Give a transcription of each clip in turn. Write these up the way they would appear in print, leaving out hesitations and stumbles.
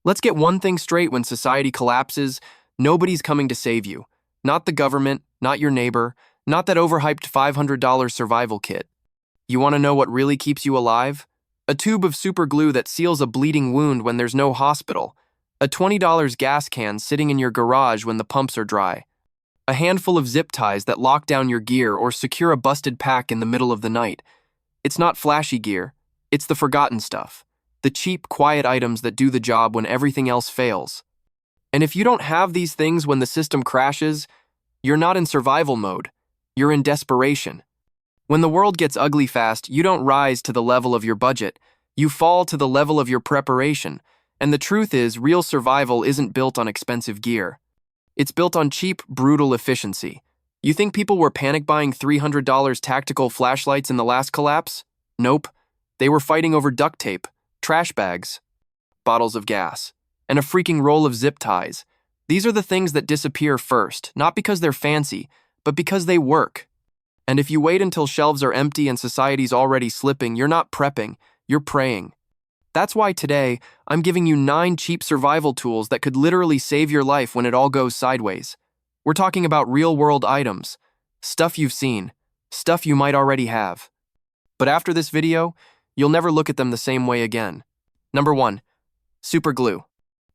Let's get one thing straight: when society collapses, nobody's coming to save you. Not the government, not your neighbor, not that overhyped $500 survival kit. You want to know what really keeps you alive? A tube of super glue that seals a bleeding wound when there's no hospital. A $20 gas can sitting in your garage when the pumps are dry. A handful of zip ties that lock down your gear or secure a busted pack in the middle of the night. It's not flashy gear, it's the forgotten stuff. The cheap, quiet items that do the job when everything else fails. And if you don't have these things when the system crashes, you're not in survival mode, you're in desperation. When the world gets ugly fast, you don't rise to the level of your budget, you fall to the level of your preparation. And the truth is, real survival isn't built on expensive gear. It's built on cheap, brutal efficiency. You think people were panic buying $300 tactical flashlights in the last collapse? Nope. They were fighting over duct tape, trash bags, bottles of gas, and a freaking roll of zip ties. These are the things that disappear first, not because they're fancy, but because they work. And if you wait until shelves are empty and society's already slipping, you're not prepping, you're praying. That's why today, I'm giving you 9 cheap survival tools that could literally save your life when it all goes sideways. We're talking about real-world items, stuff you've seen, stuff you might already have. But after this video, you'll never look at them the same way again. Number 1. Super glue.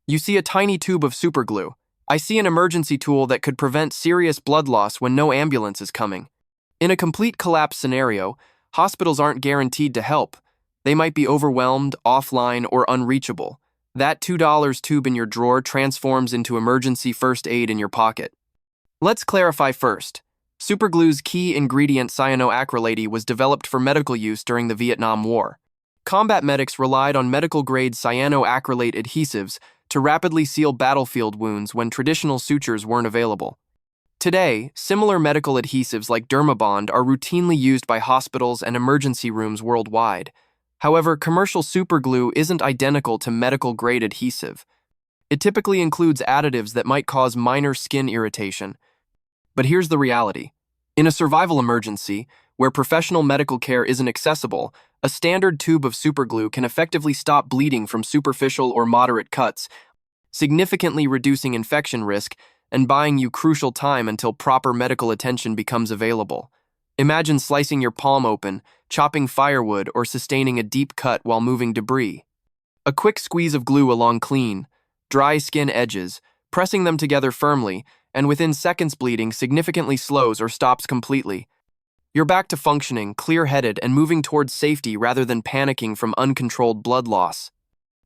You see a tiny tube of super glue. I see an emergency tool that could prevent serious blood loss when no ambulance is coming. In a complete collapse scenario, hospitals aren't guaranteed to help. They might be overwhelmed, offline, or unreachable. That $2 tube in your drawer transforms into emergency first aid in your pocket. Let's clarify first. Superglue's key ingredient, cyanoacrylate, was developed for medical use during the Vietnam War. Combat medics relied on medical-grade cyanoacrylate adhesives to rapidly seal battlefield wounds when traditional sutures weren't available. Today, similar medical adhesives like Dermabond are routinely used by hospitals and emergency rooms worldwide. However, commercial superglue isn't identical to medical-grade adhesive. It typically includes additives that might cause minor skin irritation. But here's the reality. In a survival emergency, where professional medical care isn't accessible, a standard tube of superglue can effectively stop bleeding from superficial or moderate cuts, significantly reducing infection risk and buying you crucial time until proper medical attention becomes available. Imagine slicing your palm open, chopping firewood, or sustaining a deep cut while moving debris. A quick squeeze of glue along clean, dry skin edges, pressing them together firmly, and within seconds bleeding significantly slows or stops completely. You're back to functioning, clear-headed, and moving towards safety rather than panicking from uncontrolled blood loss.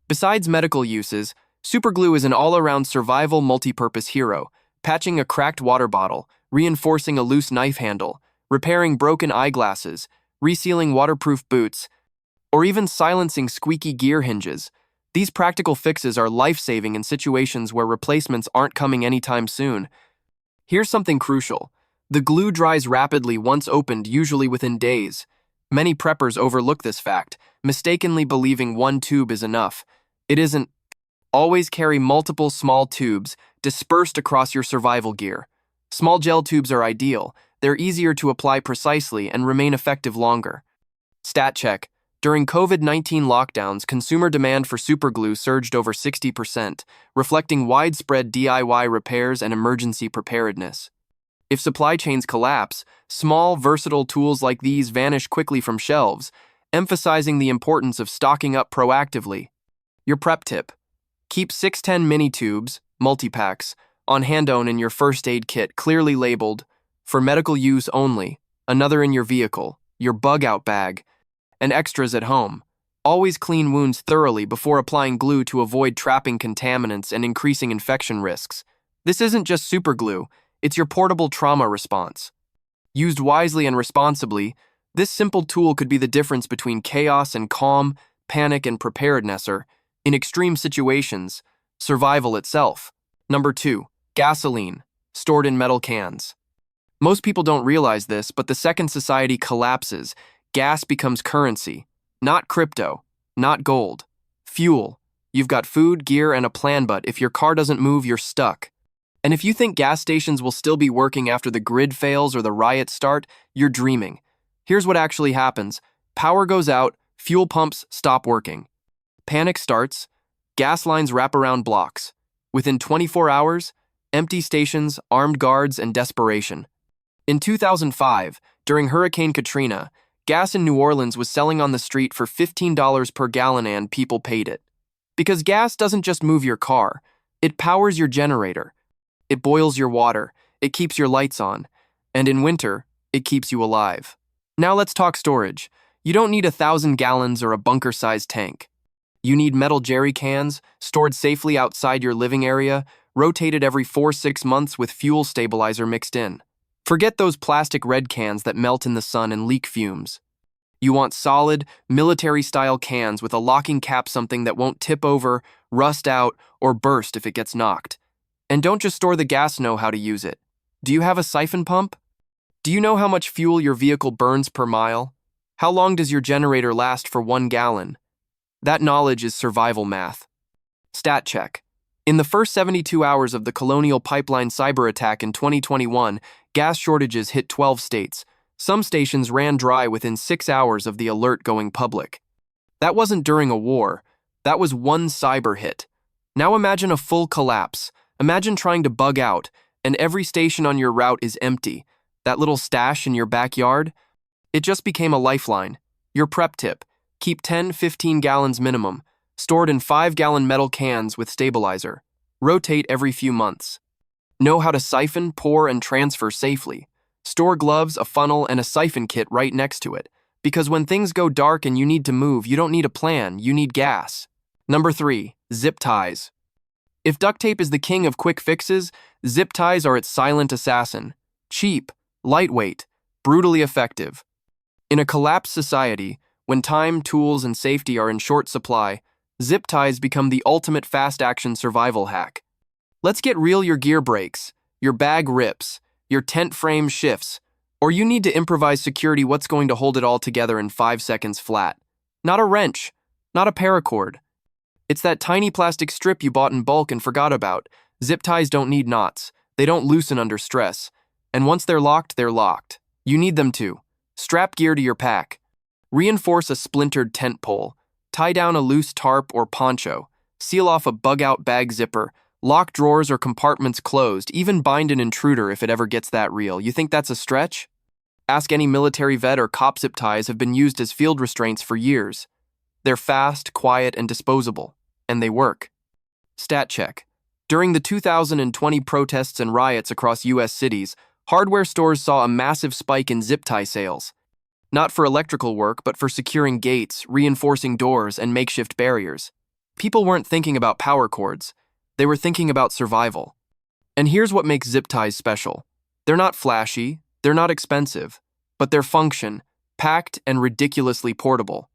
Besides medical uses, superglue is an all-around survival multi-purpose hero, patching a cracked water bottle, reinforcing a loose knife handle, repairing broken eyeglasses, resealing waterproof boots, or even silencing squeaky gear hinges. These practical fixes are life-saving in situations where replacements aren't coming anytime soon. Here's something crucial. The glue dries rapidly once opened, usually within days. Many preppers overlook this fact, mistakenly believing one tube is enough. It isn't. Always carry multiple small tubes dispersed across your survival gear. Small gel tubes are ideal. They're easier to apply precisely and remain effective longer. Stat check. During COVID-19 lockdowns, consumer demand for superglue surged over 60%, reflecting widespread DIY repairs and emergency preparedness. If supply chains collapse, small, versatile tools like these vanish quickly from shelves, emphasizing the importance of stocking up proactively. Your prep tip. Keep 610 mini tubes, multi-packs, on hand in your first aid kit, clearly labeled, for medical use only, another in your vehicle, your bug-out bag, and extras at home. Always clean wounds thoroughly before applying glue to avoid trapping contaminants and increasing infection risks. This isn't just superglue, it's your portable trauma response. Used wisely and responsibly, this simple tool could be the difference between chaos and calm, panic and preparedness, or, in extreme situations, survival itself. Number 2. Gasoline, stored in metal cans. Most people don't realize this, but the second society collapses, gas becomes currency. Not crypto, not gold. Fuel. You've got food, gear, and a plan, but if your car doesn't move, you're stuck. And if you think gas stations will still be working after the grid fails or the riots start, you're dreaming. Here's what actually happens. Power goes out, fuel pumps stop working. Panic starts. Gas lines wrap around blocks. Within 24 hours, empty stations, armed guards, and desperation. In 2005, during Hurricane Katrina, gas in New Orleans was selling on the street for $15 per gallon and people paid it. Because gas doesn't just move your car, it powers your generator. It boils your water, it keeps your lights on, and in winter, it keeps you alive. Now let's talk storage. You don't need 1,000 gallons or a bunker-sized tank. You need metal jerry cans, stored safely outside your living area, rotated every 4-6 months with fuel stabilizer mixed in. Forget those plastic red cans that melt in the sun and leak fumes. You want solid, military-style cans with a locking cap, something that won't tip over, rust out, or burst if it gets knocked. And don't just store the gas, know how to use it. Do you have a siphon pump? Do you know how much fuel your vehicle burns per mile? How long does your generator last for 1 gallon? That knowledge is survival math. Stat check. In the first 72 hours of the Colonial Pipeline cyber attack in 2021, gas shortages hit 12 states. Some stations ran dry within 6 hours of the alert going public. That wasn't during a war. That was one cyber hit. Now imagine a full collapse. Imagine trying to bug out, and every station on your route is empty. That little stash in your backyard? It just became a lifeline. Your prep tip: keep 10-15 gallons minimum, stored in 5-gallon metal cans with stabilizer. Rotate every few months. Know how to siphon, pour, and transfer safely. Store gloves, a funnel, and a siphon kit right next to it. Because when things go dark and you need to move, you don't need a plan, you need gas. Number 3, zip ties. If duct tape is the king of quick fixes, zip ties are its silent assassin. Cheap, lightweight, brutally effective. In a collapsed society, when time, tools, and safety are in short supply, zip ties become the ultimate fast-action survival hack. Let's get real: your gear breaks, your bag rips, your tent frame shifts, or you need to improvise security. What's going to hold it all together in 5 seconds flat? Not a wrench, not a paracord. It's that tiny plastic strip you bought in bulk and forgot about. Zip ties don't need knots. They don't loosen under stress. And once they're locked, they're locked. You need them to. Strap gear to your pack. Reinforce a splintered tent pole. Tie down a loose tarp or poncho. Seal off a bug-out bag zipper. Lock drawers or compartments closed. Even bind an intruder if it ever gets that real. You think that's a stretch? Ask any military vet or cop. Zip ties have been used as field restraints for years. They're fast, quiet, and disposable. And they work. Stat check. During the 2020 protests and riots across U.S. cities, hardware stores saw a massive spike in zip tie sales. Not for electrical work, but for securing gates, reinforcing doors, and makeshift barriers. People weren't thinking about power cords. They were thinking about survival. And here's what makes zip ties special. They're not flashy, they're not expensive, but their function: packed and ridiculously portable.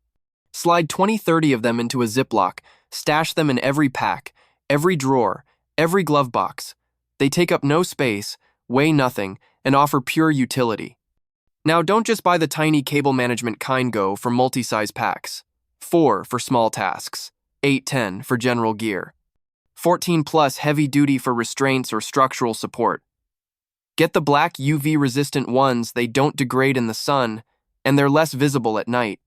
Slide 20-30 of them into a Ziploc, stash them in every pack, every drawer, every glove box. They take up no space, weigh nothing, and offer pure utility. Now, don't just buy the tiny cable management kind. Go for multi-size packs. 4 for small tasks, 8-10 for general gear, 14+ heavy-duty for restraints or structural support. Get the black UV-resistant ones. They don't degrade in the sun, and they're less visible at night.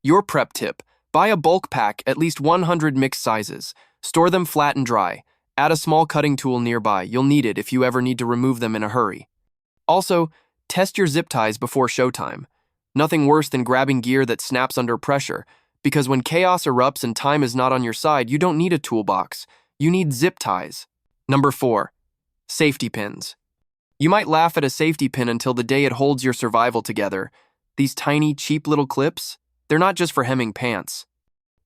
Your prep tip: buy a bulk pack, at least 100 mixed sizes. Store them flat and dry. Add a small cutting tool nearby. You'll need it if you ever need to remove them in a hurry. Also, test your zip ties before showtime. Nothing worse than grabbing gear that snaps under pressure, because when chaos erupts and time is not on your side, you don't need a toolbox. You need zip ties. Number 4, safety pins. You might laugh at a safety pin until the day it holds your survival together. These tiny, cheap little clips, they're not just for hemming pants.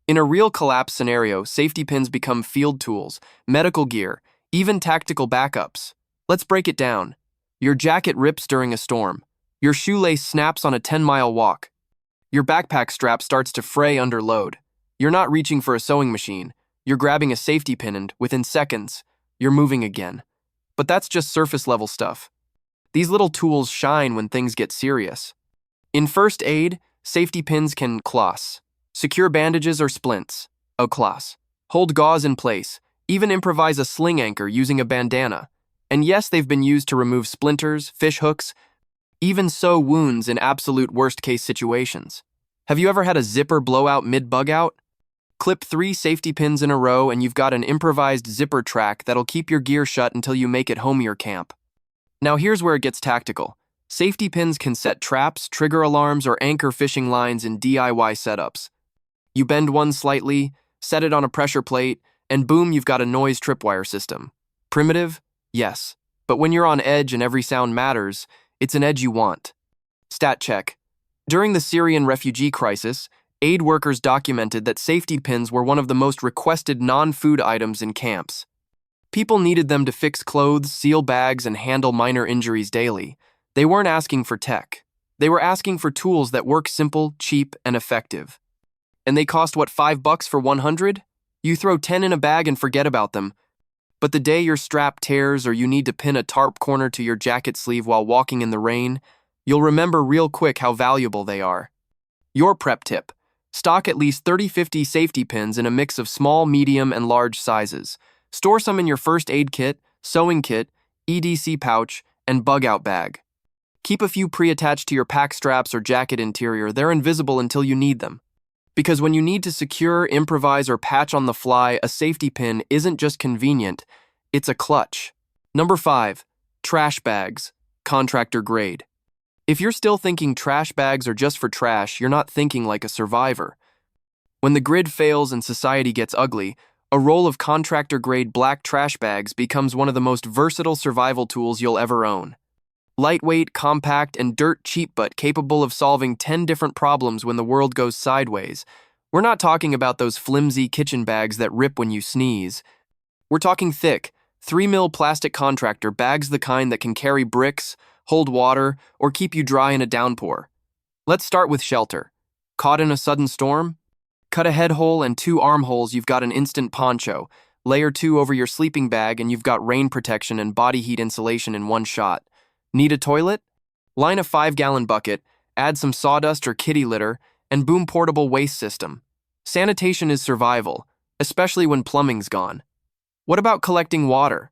In a real collapse scenario, safety pins become field tools, medical gear, even tactical backups. Let's break it down. Your jacket rips during a storm. Your shoelace snaps on a 10-mile walk. Your backpack strap starts to fray under load. You're not reaching for a sewing machine. You're grabbing a safety pin and, within seconds, you're moving again. But that's just surface-level stuff. These little tools shine when things get serious. In first aid, safety pins can closs, secure bandages or splints, closs, hold gauze in place, even improvise a sling anchor using a bandana. And yes, they've been used to remove splinters, fish hooks, even sew wounds in absolute worst-case situations. Have you ever had a zipper blow out mid-bug out? Clip 3 safety pins in a row and you've got an improvised zipper track that'll keep your gear shut until you make it home to your camp. Now here's where it gets tactical. Safety pins can set traps, trigger alarms, or anchor fishing lines in DIY setups. You bend one slightly, set it on a pressure plate, and boom, you've got a noise tripwire system. Primitive? Yes. But when you're on edge and every sound matters, it's an edge you want. Stat check. During the Syrian refugee crisis, aid workers documented that safety pins were one of the most requested non-food items in camps. People needed them to fix clothes, seal bags, and handle minor injuries daily. They weren't asking for tech. They were asking for tools that work simple, cheap, and effective. And they cost what, $5 for 100? You throw 10 in a bag and forget about them. But the day your strap tears or you need to pin a tarp corner to your jacket sleeve while walking in the rain, you'll remember real quick how valuable they are. Your prep tip. Stock at least 30-50 safety pins in a mix of small, medium, and large sizes. Store some in your first aid kit, sewing kit, EDC pouch, and bug-out bag. Keep a few pre-attached to your pack straps or jacket interior. They're invisible until you need them. Because when you need to secure, improvise, or patch on the fly, a safety pin isn't just convenient, it's a clutch. Number 5. Trash bags. Contractor grade. If you're still thinking trash bags are just for trash, you're not thinking like a survivor. When the grid fails and society gets ugly, a roll of contractor-grade black trash bags becomes one of the most versatile survival tools you'll ever own. Lightweight, compact, and dirt cheap but capable of solving 10 different problems when the world goes sideways. We're not talking about those flimsy kitchen bags that rip when you sneeze. We're talking thick, 3mm plastic contractor bags, the kind that can carry bricks, hold water, or keep you dry in a downpour. Let's start with shelter. Caught in a sudden storm? Cut a head hole and 2 armholes, you've got an instant poncho. Layer 2 over your sleeping bag and you've got rain protection and body heat insulation in one shot. Need a toilet? Line a 5-gallon bucket, add some sawdust or kitty litter, and boom, portable waste system. Sanitation is survival, especially when plumbing's gone. What about collecting water?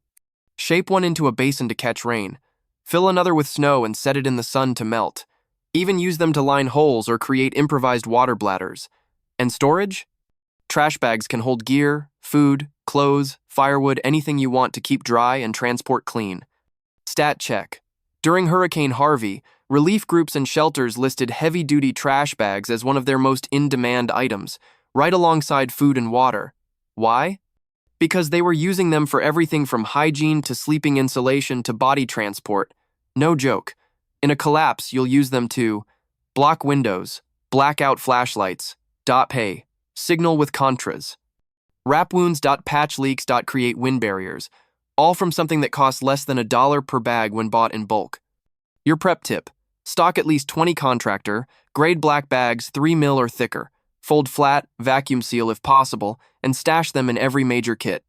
Shape one into a basin to catch rain. Fill another with snow and set it in the sun to melt. Even use them to line holes or create improvised water bladders. And storage? Trash bags can hold gear, food, clothes, firewood, anything you want to keep dry and transport clean. Stat check. During Hurricane Harvey, relief groups and shelters listed heavy-duty trash bags as one of their most in-demand items, right alongside food and water. Why? Because they were using them for everything from hygiene to sleeping insulation to body transport. No joke. In a collapse, you'll use them to block windows, blackout flashlights, pay, signal with contras, wrap wounds, patch leaks, create wind barriers, all from something that costs less than $1 per bag when bought in bulk. Your prep tip. Stock at least 20 contractor, grade black bags 3mm or thicker. Fold flat, vacuum seal if possible, and stash them in every major kit.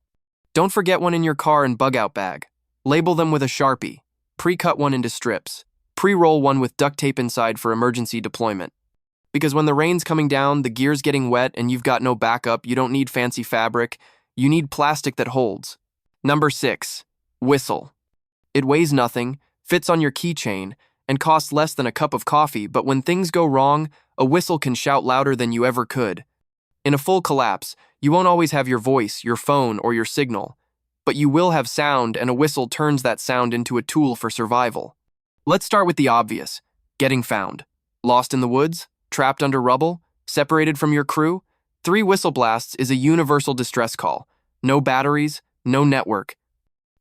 Don't forget one in your car and bug-out bag. Label them with a Sharpie. Pre-cut one into strips. Pre-roll one with duct tape inside for emergency deployment. Because when the rain's coming down, the gear's getting wet, and you've got no backup, you don't need fancy fabric. You need plastic that holds. Number 6. Whistle. It weighs nothing, fits on your keychain, and costs less than a cup of coffee, but when things go wrong, a whistle can shout louder than you ever could. In a full collapse, you won't always have your voice, your phone, or your signal, but you will have sound, and a whistle turns that sound into a tool for survival. Let's start with the obvious. Getting found. Lost in the woods? Trapped under rubble? Separated from your crew? 3 whistle blasts is a universal distress call. No batteries, no network.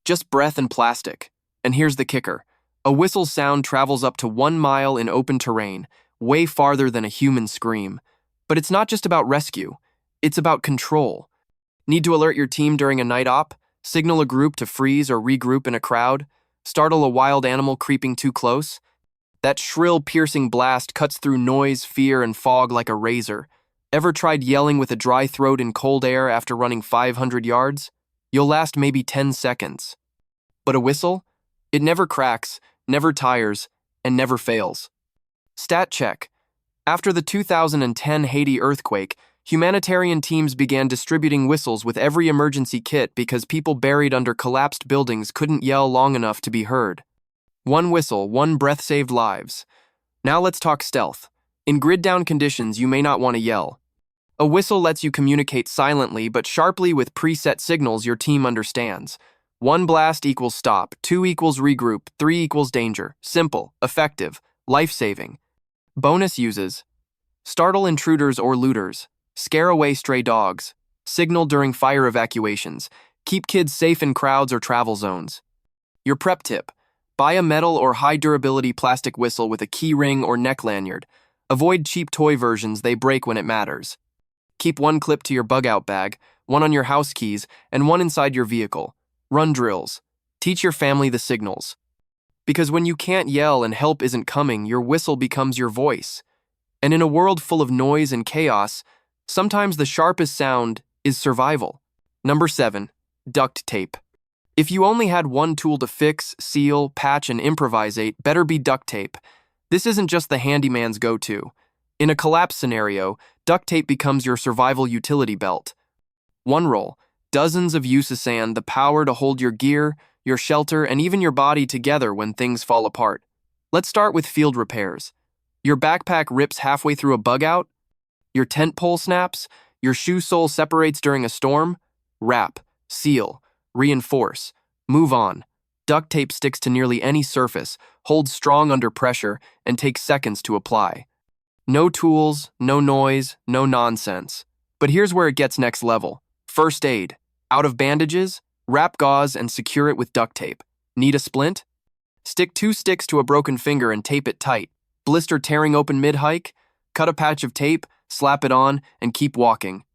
Just breath and plastic. And here's the kicker. A whistle's sound travels up to 1 mile in open terrain, way farther than a human scream. But it's not just about rescue. It's about control. Need to alert your team during a night op? Signal a group to freeze or regroup in a crowd? Startle a wild animal creeping too close? That shrill, piercing blast cuts through noise, fear, and fog like a razor. Ever tried yelling with a dry throat in cold air after running 500 yards? You'll last maybe 10 seconds. But a whistle? It never cracks, never tires, and never fails. Stat check. After the 2010 Haiti earthquake, humanitarian teams began distributing whistles with every emergency kit because people buried under collapsed buildings couldn't yell long enough to be heard. 1 whistle, 1 breath saved lives. Now let's talk stealth. In grid-down conditions, you may not want to yell. A whistle lets you communicate silently but sharply with preset signals your team understands. 1 blast equals stop, 2 equals regroup, 3 equals danger. Simple, effective, life-saving. Bonus uses: startle intruders or looters, scare away stray dogs, signal during fire evacuations, keep kids safe in crowds or travel zones. Your prep tip: buy a metal or high-durability plastic whistle with a key ring or neck lanyard. Avoid cheap toy versions, they break when it matters. Keep 1 clip to your bug-out bag, 1 on your house keys, and 1 inside your vehicle. Run drills. Teach your family the signals. Because when you can't yell and help isn't coming, your whistle becomes your voice. And in a world full of noise and chaos, sometimes the sharpest sound is survival. Number 7, duct tape. If you only had 1 tool to fix, seal, patch, and improvisate, better be duct tape. This isn't just the handyman's go-to. In a collapse scenario, duct tape becomes your survival utility belt. 1 roll, dozens of uses, and the power to hold your gear, your shelter, and even your body together when things fall apart. Let's start with field repairs. Your backpack rips halfway through a bug out? Your tent pole snaps? Your shoe sole separates during a storm? Wrap, seal, reinforce, move on. Duct tape sticks to nearly any surface, holds strong under pressure, and takes seconds to apply. No tools, no noise, no nonsense. But here's where it gets next level. First aid. Out of bandages? Wrap gauze and secure it with duct tape. Need a splint? Stick 2 sticks to a broken finger and tape it tight. Blister tearing open mid-hike? Cut a patch of tape, slap it on, and keep walking.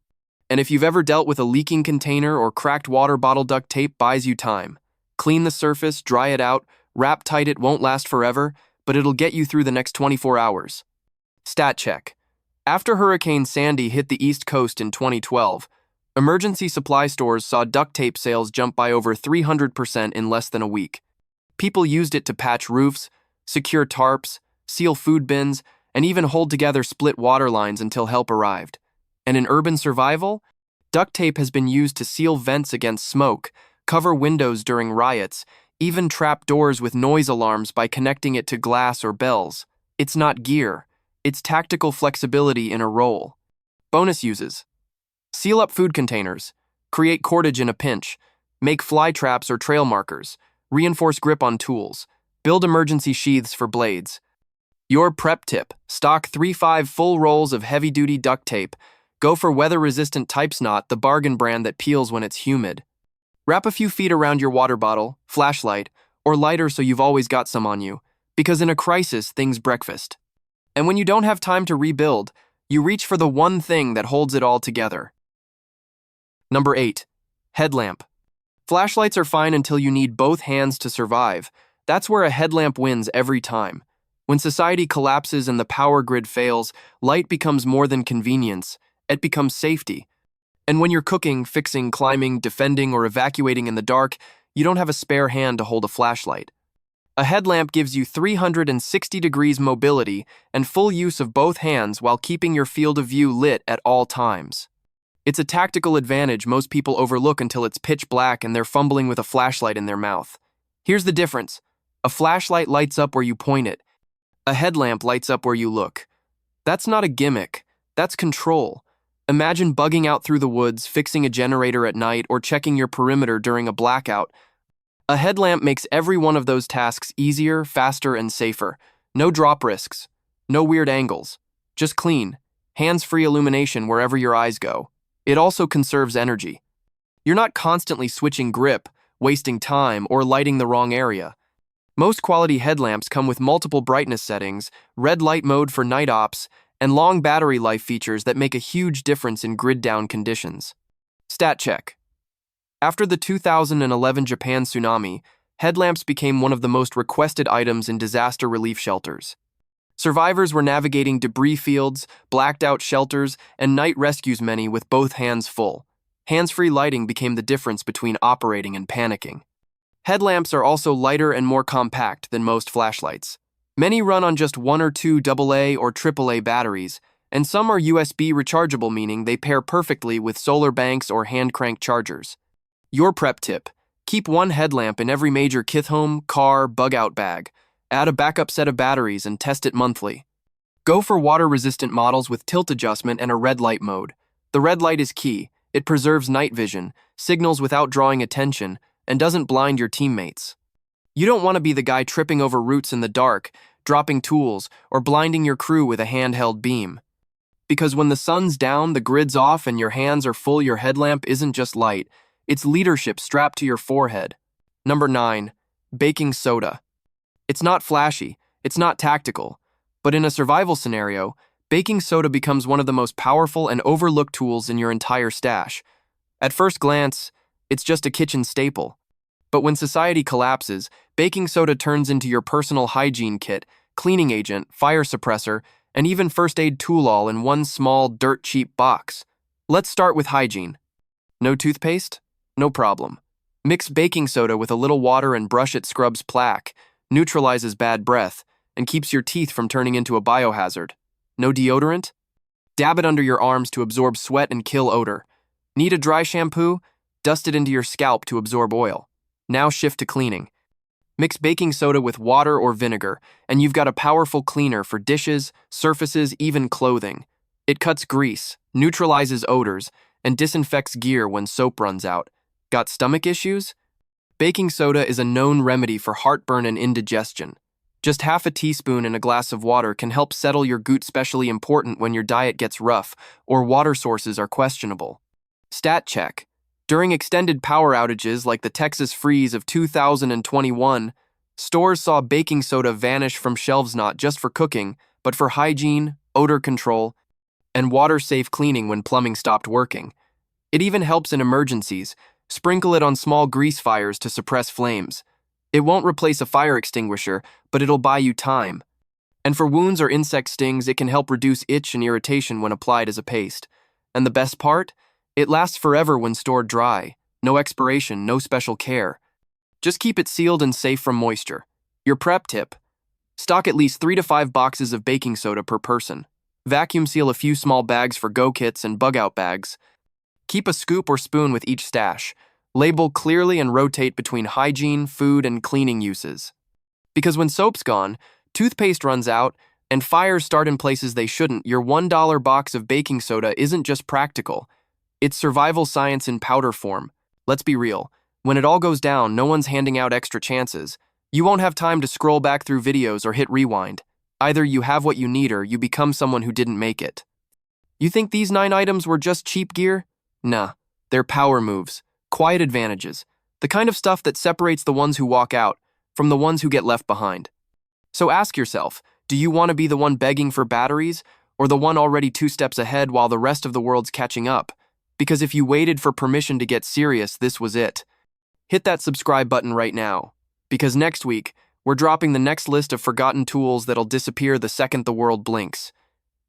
And if you've ever dealt with a leaking container or cracked water bottle, duct tape buys you time. Clean the surface, dry it out, wrap tight. It won't last forever, but it'll get you through the next 24 hours. Stat check. After Hurricane Sandy hit the East Coast in 2012, emergency supply stores saw duct tape sales jump by over 300% in less than a week. People used it to patch roofs, secure tarps, seal food bins, and even hold together split water lines until help arrived. And in urban survival, duct tape has been used to seal vents against smoke, cover windows during riots, even trap doors with noise alarms by connecting it to glass or bells. It's not gear. It's tactical flexibility in a roll. Bonus uses: seal up food containers, create cordage in a pinch, make fly traps or trail markers, reinforce grip on tools, build emergency sheaths for blades. Your prep tip: stock 3-5 full rolls of heavy-duty duct tape. Go for weather-resistant Types Knot, the bargain brand that peels when it's humid. Wrap a few feet around your water bottle, flashlight, or lighter so you've always got some on you, because in a crisis, things breakfast. And when you don't have time to rebuild, you reach for the one thing that holds it all together. Number 8, headlamp. Flashlights are fine until you need both hands to survive. That's where a headlamp wins every time. When society collapses and the power grid fails, light becomes more than convenience. It becomes safety. And when you're cooking, fixing, climbing, defending, or evacuating in the dark, you don't have a spare hand to hold a flashlight. A headlamp gives you 360 degrees mobility and full use of both hands while keeping your field of view lit at all times. It's a tactical advantage most people overlook until it's pitch black and they're fumbling with a flashlight in their mouth. Here's the difference. A flashlight lights up where you point it. A headlamp lights up where you look. That's not a gimmick. That's control. Imagine bugging out through the woods, fixing a generator at night, or checking your perimeter during a blackout. A headlamp makes every one of those tasks easier, faster, and safer. No drop risks. No weird angles. Just clean, hands-free illumination wherever your eyes go. It also conserves energy. You're not constantly switching grip, wasting time, or lighting the wrong area. Most quality headlamps come with multiple brightness settings, red light mode for night ops, and long battery life features that make a huge difference in grid-down conditions. Stat check. After the 2011 Japan tsunami, headlamps became one of the most requested items in disaster relief shelters. Survivors were navigating debris fields, blacked-out shelters, and night rescues, many with both hands full. Hands-free lighting became the difference between operating and panicking. Headlamps are also lighter and more compact than most flashlights. Many run on just 1 or 2 AA or AAA batteries, and some are USB rechargeable, meaning they pair perfectly with solar banks or hand-crank chargers. Your prep tip: keep one headlamp in every major kithome, car, bug-out bag. Add a backup set of batteries and test it monthly. Go for water-resistant models with tilt adjustment and a red light mode. The red light is key. It preserves night vision, signals without drawing attention, and doesn't blind your teammates. You don't want to be the guy tripping over roots in the dark, dropping tools, or blinding your crew with a handheld beam. Because when the sun's down, the grid's off, and your hands are full, your headlamp isn't just light, it's leadership strapped to your forehead. Number 9. Baking soda. It's not flashy, it's not tactical, but in a survival scenario, baking soda becomes one of the most powerful and overlooked tools in your entire stash. At first glance, it's just a kitchen staple. But when society collapses, baking soda turns into your personal hygiene kit, cleaning agent, fire suppressor, and even first aid tool all in one small, dirt-cheap box. Let's start with hygiene. No toothpaste? No problem. Mix baking soda with a little water and brush it scrubs plaque, neutralizes bad breath, and keeps your teeth from turning into a biohazard. No deodorant? Dab it under your arms to absorb sweat and kill odor. Need a dry shampoo? Dust it into your scalp to absorb oil. Now shift to cleaning. Mix baking soda with water or vinegar, and you've got a powerful cleaner for dishes, surfaces, even clothing. It cuts grease, neutralizes odors, and disinfects gear when soap runs out. Got stomach issues? Baking soda is a known remedy for heartburn and indigestion. Just half a teaspoon in a glass of water can help settle your gout, especially important when your diet gets rough or water sources are questionable. Stat check. During extended power outages like the Texas freeze of 2021, stores saw baking soda vanish from shelves not just for cooking, but for hygiene, odor control, and water-safe cleaning when plumbing stopped working. It even helps in emergencies. Sprinkle it on small grease fires to suppress flames. It won't replace a fire extinguisher, but it'll buy you time. And for wounds or insect stings, it can help reduce itch and irritation when applied as a paste. And the best part? It lasts forever when stored dry. No expiration, no special care. Just keep it sealed and safe from moisture. Your prep tip: stock at least 3 to 5 boxes of baking soda per person. Vacuum seal a few small bags for go kits and bug out bags. Keep a scoop or spoon with each stash. Label clearly and rotate between hygiene, food, and cleaning uses. Because when soap's gone, toothpaste runs out, and fires start in places they shouldn't, your $1 box of baking soda isn't just practical. It's survival science in powder form. Let's be real. When it all goes down, no one's handing out extra chances. You won't have time to scroll back through videos or hit rewind. Either you have what you need or you become someone who didn't make it. You think these 9 items were just cheap gear? Nah, they're power moves, quiet advantages, the kind of stuff that separates the ones who walk out from the ones who get left behind. So ask yourself, do you want to be the one begging for batteries or the one already 2 steps ahead while the rest of the world's catching up? Because if you waited for permission to get serious, this was it. Hit that subscribe button right now, because next week, we're dropping the next list of forgotten tools that'll disappear the second the world blinks.